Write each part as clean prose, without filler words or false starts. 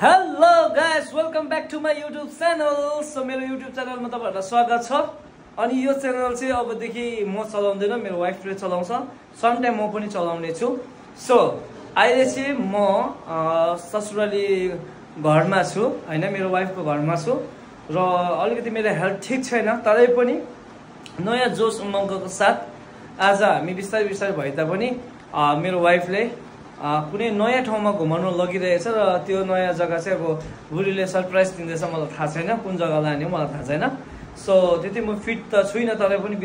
Hello guys welcome back to my YouTube channel. So मेरो YouTube च्यानलमा तपाईहरुलाई स्वागत छ। अनि यो च्यानल चाहिँ अबदेखि म चलाउँदैन, मेरो वाइफले चलाउँछ। सम टाइम म पनि चलाउने छु। सो अहिले चाहिँ म ससुराली घरमा छु हैन, मेरो वाइफको घरमा छु र अलिकति मेरो हेल्थ ठीक छैन, तरै पनि नयाँ जोस उमङ्गको साथ आज हामी बिस्तारै बिस्तारै भए तापनि मेरो वाइफले कुनै नयाँ ठाउँमा घुमाउन लगिरहेछ र त्यो नयाँ जग्गा चाहिँ अब बुढीले सरप्राइज दिँदैछ। मलाई थाहा छैन कुन जग्गा लाने हो, मलाई थाहा छैन। सो त्यति म फिट त छुइनँ, तरै पनि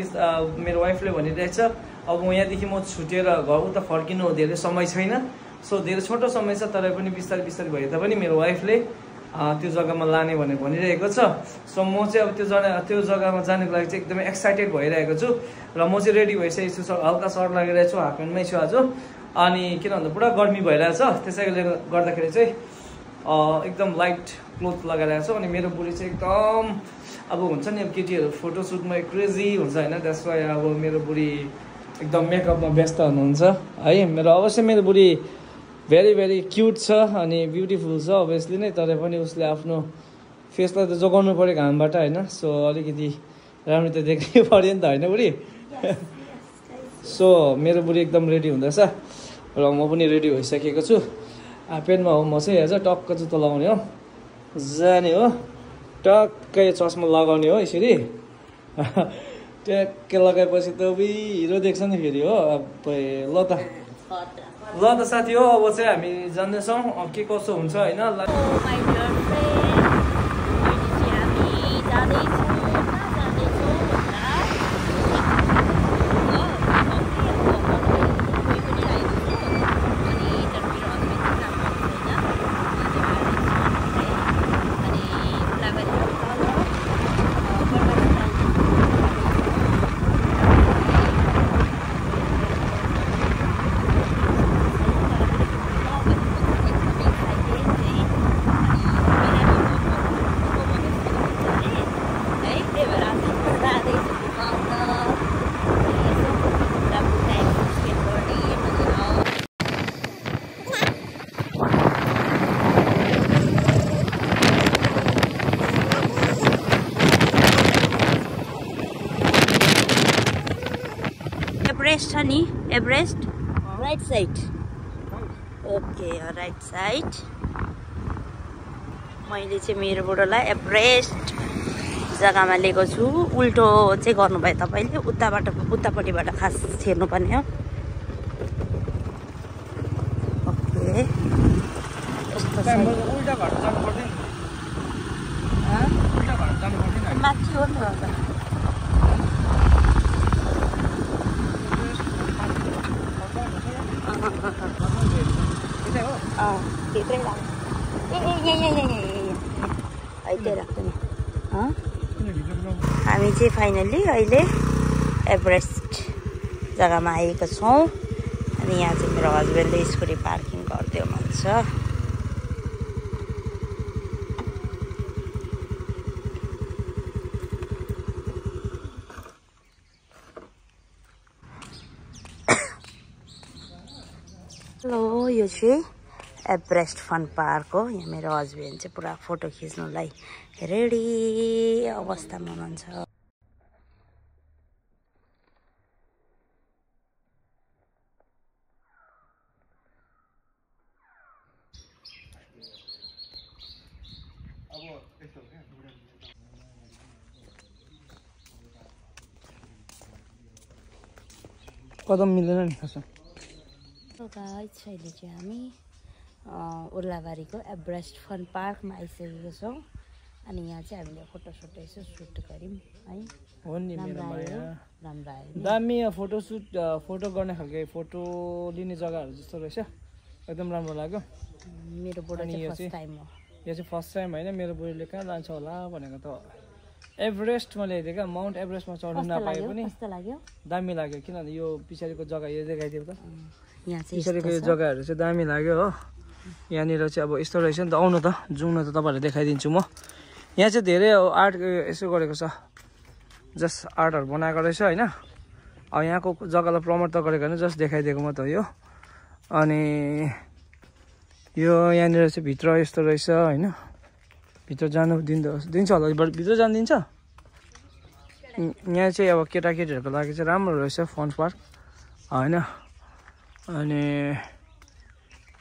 मेरो वाइफले भनिरहेछ अब यहाँदेखि म छुटेर घर उता फर्किनु धेरै समय छैन। सो धेरै छोटो समय छ, तरै पनि बिस्तारै बिस्तारै भए तापनि मेरो वाइफले त्यो जग्गामा लाने भनेर भनिरहेको छ। सो म चाहिँ अब त्यो जग्गामा जानको लागि चाहिँ एकदमै एक्साइटेड भइरहेको छु र म चाहिँ रेडी भइसकेको छु। हल्का सर्ट लगाइरहेको छु, हाफ प्यान्टमै छु आज। अनि किन भन्दा पुरा गर्मी भइरहेछ, त्यसैले गर्दाखेरि चाहिँ एकदम लाइट क्लोथ लगाइरहेको छु। अनि मेरो बुढी चाहिँ एकदम अब हुन्छ नि, अब केटीहरू फोटोसुटमा क्रेजी हुन्छ होइन, द्याट्स वाइ अब मेरो बुढी एकदम मेकअपमा व्यस्त हुनुहुन्छ है। अवश्य मेरो बुढी भेरी भेरी क्युट छ अनि ब्युटिफुल छ अभियसली नै, तर पनि उसले आफ्नो फेसलाई त जोगाउनु पऱ्यो घामबाट होइन। सो अलिकति राम्रो त देख्नै पऱ्यो नि त होइन बुढी। सो मेरो बुढी एकदम रेडी हुँदैछ र म पनि रेडी भइसकेको छु। पेनमा हो म चाहिँ हेर्छ टक्क जुत्ता लगाउने हो, जाने हो, टक्कै चस्मा लगाउने हो यसरी ट्याक्कै लगाएपछि त हिरो देख्छ नि फेरि हो। ल त साथी हो, अब चाहिँ हामी जान्दैछौँ के कसो हुन्छ होइन। एभरेस्ट छ नि, Everest right side. Okay right side. मैले चाहिँ मेरो बुढोलाई एभरेस्ट जग्गामा लिएको छु। उल्टो चाहिँ गर्नुभयो तपाईँले, उतापट्टिबाट खास छिर्नुपर्ने हो। ओके माथि हो नि त। भित्रै लाग्छ हामी चाहिँ फाइनल्ली अहिले एभरेस्ट जग्गामा आएको छौँ। अनि यहाँ चाहिँ मेरो हस्बेन्डले स्कुटी पार्किङ गरिदियो भन्छ। हेलो, यो चाहिँ एभरेस्ट फन पार्क हो। यहाँ मेरो हस्बेन्ड चाहिँ पुरा फोटो खिच्नुलाई रेडी अवस्थामा हुनुहुन्छ। कदम मिलेन नि खास। गाइस अहिले चाहिँ हामी उर्लाबारीको एभरेस्ट फन पार्कमा आइसकेको छौँ। अनि यहाँ चाहिँ हामीले फोटोसुट यसो सुट गऱ्यौँ है। हो नि, मेरो माया राम्रो आयो, दामी फोटोसुट फोटो गर्ने खालको फोटो लिने जग्गाहरू जस्तो रहेछ, एकदम राम्रो लाग्यो। मेरो बुढो चाहिँ फर्स्ट टाइम हो, यो चाहिँ फर्स्ट टाइम होइन। मेरो बुढीले कहाँ लान्छ होला भनेको त एभरेस्टमा ल्याइदियो क्या, माउन्ट एभरेस्टमा चढ्नु नपाए पनि दामी लाग्यो। किनभने यो पछाडिको जग्गा यो देखाइदियो त, पछाडिको यो जग्गाहरू चाहिँ दामी लाग्यो हो। यहाँनिर चाहिँ अब यस्तो रहेछ नि त। आउनु त, जाउँ न त, तपाईँहरूलाई देखाइदिन्छु म। यहाँ चाहिँ धेरै आर्ट यसो गरेको छ, जस्ट आर्टहरू बनाएको रहेछ होइन। अब यहाँको जग्गालाई प्रमोट त गरेको होइन, जस्ट देखाइदिएको मात्रै हो यो। अनि यो यहाँनिर चाहिँ भित्र यस्तो रहेछ होइन भित्र जानु दिन्छ होला भित्र जानु दिन्छ यहाँ चाहिँ अब केटाकेटीहरूको लागि चाहिँ राम्रो रहेछ फन पार्क होइन अनि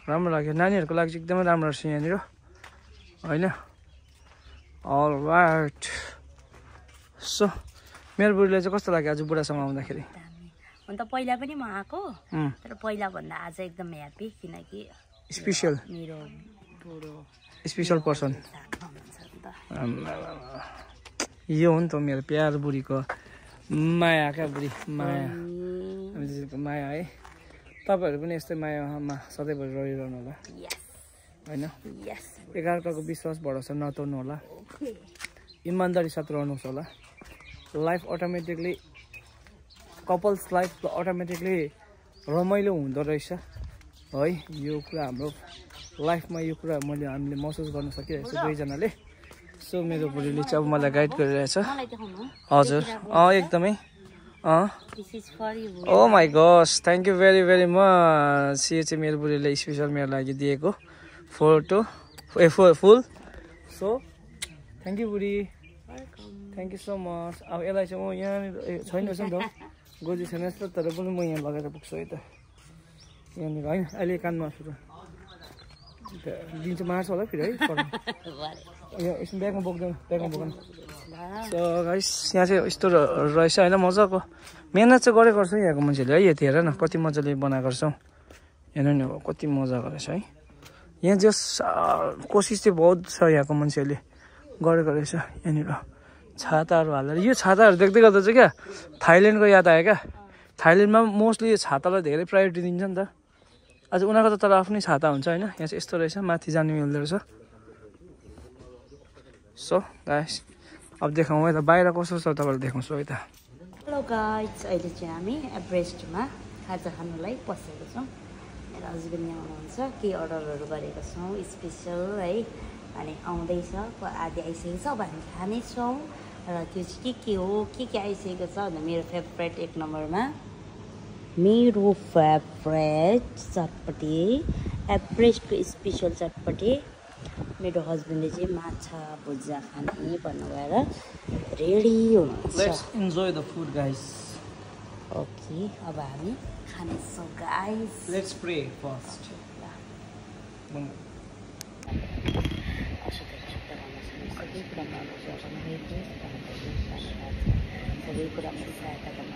राम्रो लाग्यो नानीहरूको लागि चाहिँ एकदमै राम्रो रहेछ यहाँनिर होइन अलराइट सो मेरो बुढीलाई चाहिँ कस्तो लाग्यो आज बुढासँग आउँदाखेरि अन्त पहिला पनि म आएको तर पहिला भन्दा आज एकदम ह्याप्पी किनकि स्पेसल मेरो बुढो स्पेसल पर्सन यो हो नि त मेरो प्यार बुढीको माया क्या बुढी माया माया है तपाईँहरू पनि यस्तै मायामा सधैँभरि रहिरहनु होला होइन एकाअर्काको विश्वास भरोसा नतोड्नु होला इमान्दारी साथ रहनुहोस् होला life automatically couples life automatically रमाइलो हुँदो रहेछ है यो कुरा हाम्रो लाइफमा यो कुरा हामीले महसुस गर्न सकिरहेको छ दुईजनाले सो मेरो बुढीले चाहिँ अब मलाई गाइड गरिरहेछ हजुर एकदमै oh my God thank you very very much यो चाहिँ मेरो बुढीले स्पेसल मेरो लागि दिएको photo full so thank you बुढी थ्याङ्क यू सो मच अब यसलाई चाहिँ म यहाँनिर छैन रहेछ नि त गोजी छैन जस्तो तर पनि म यहाँ लगाएर पुग्छु है त यहाँनिर होइन अहिले कानमा सुरु दिन्छ मार्छ होला फेरि है यसमा ब्यागमा बोक्दैन सो गाइस यहाँ चाहिँ यस्तो रहेछ होइन मजाको मिहिनेत चाहिँ गरेको रहेछ यहाँको मान्छेले है यति हेर न कति मजाले बनाएको रहेछ हेर्नु नि अब कति मजाको रहेछ है यहाँ जस कोसिस चाहिँ बहुत छ यहाँको मान्छेहरूले गरेको रहेछ यहाँनिर छाताहरू हालेर यो छाताहरू देख्दै गर्दा चाहिँ क्या थाइल्यान्डको याद आयो क्या थाइल्यान्डमा मोस्टली यो छातालाई धेरै प्रायोरिटी दिन्छ नि त आज उनीहरूको त तर आफ्नै छाता हुन्छ होइन यहाँ चाहिँ यस्तो रहेछ माथि जानु मिल्दो रहेछ सो गाइस अब देखाउँ है त बाहिर कस्तो छ तपाईँलाई देखाउँछु है त हेलो गाइस अहिले चाहिँ हामी एभरेस्टमा खाजा खानुलाई पसेको छौँ मेरो हस्बेन्ड यहाँ हुनुहुन्छ के अर्डरहरू गरेको छौँ स्पेसल है अनि आउँदैछ आधी आइसकेको छ अब हामी खानेछौँ र त्यो चाहिँ के हो के आइसकेको छ भन्दा मेरो फेभरेट एक नम्बरमा मेरो फेभरेट चटपटी एभरेस्टको स्पेसल चटपटी मेरो हस्बेन्डले चाहिँ माछा भुजा खाने भन्नुभएर रेडी हुनुहुन्छ let's enjoy the food guys okay अब हामी खानेछौँ गाइस लेट्स प्रे फर्स्ट सबै कुरामा सहायता गर्न